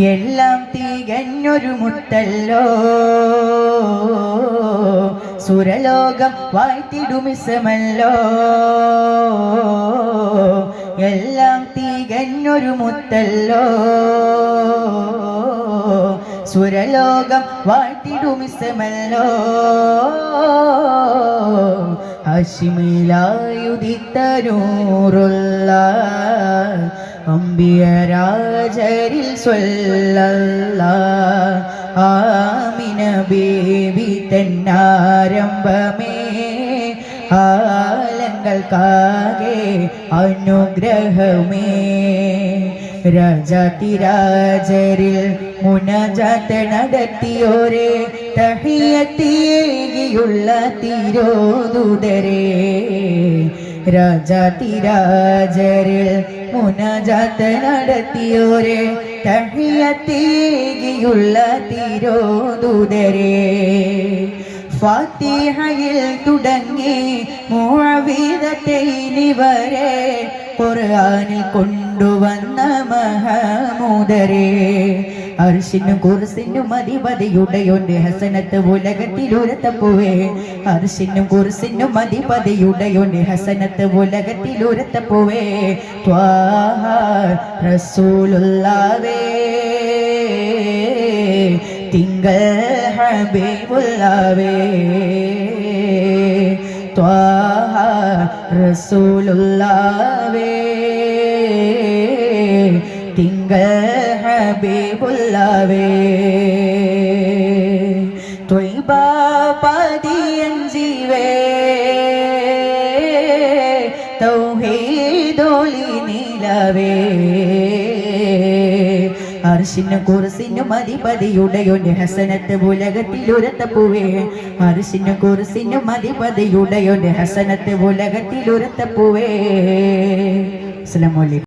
എല്ലാം തികഞ്ഞൊരു മുത്തല്ലോ സുരലോകം വാഴ്ത്തിടുമിസമല്ലോ എല്ലാം തികഞ്ഞൊരു മുത്തല്ലോ സുരലോകം വാഴ്ത്തിടുമിസമല്ലോ ഹാഷിമിലായുദിത്ത നൂറുള്ള അംബിയരാജരിൽ സ്വല്ലല്ലാഹ് ആമിന ബേബി തന്നാരംഭമേ ആലങ്ങൾക്കാകെ അനുഗ്രഹമേ രാജാതിരാജരിൽ മുനജാത്ത് നടത്തിയോരെ തഹിയത്തിയേകിയുള്ള തിരോദുതരേ രാജാതിരാജരിൽ മുനജാത്ത് നടത്തിയോരെ തഹിയത്തിയേകിയുള്ള തിരോദുതരേ ഫാത്തിഹയിൽ തുടങ്ങി മുഅവ്വിദത്തൈനി വരെ ഖുർആനിൽ കൊണ്ടുവന്ന മഹമൂദരേ അർശിനും കുർസിനും അധിപതിയുടയോന്റെ ഹസനത്ത് ഉലകത്തിലുരത്തപ്പുവേ അർശിനും കുർസിനും അധിപതിയുടയോന്റെ ഹസനത്ത് ഉലകത്തിലുരത്തപ്പുവേ ത്വാഹ റസൂലുള്ളാഹേ തിങ്കൾ ഹബീബുള്ളാഹേ ത്വാഹ റസൂലുള്ളാഹേ തിങ്കൾ ഹബീബുള്ളാഹേ ത്വയ്ബ പതിയൻ ജീവേ തൗഹീദൊളി നിലവേ അർശിനും കുർസിനും അധിപതിയുടയോന്റെ ഹസനത്ത് ഉലകത്തിലുരത്തപ്പുവേ അർശിനും കുർസിനും അധിപതിയുടയോന്റെ ഹസനത്ത് ഉലകത്തിലുരത്തപ്പുവേ. അസ്സലാമു അലൈക്കും.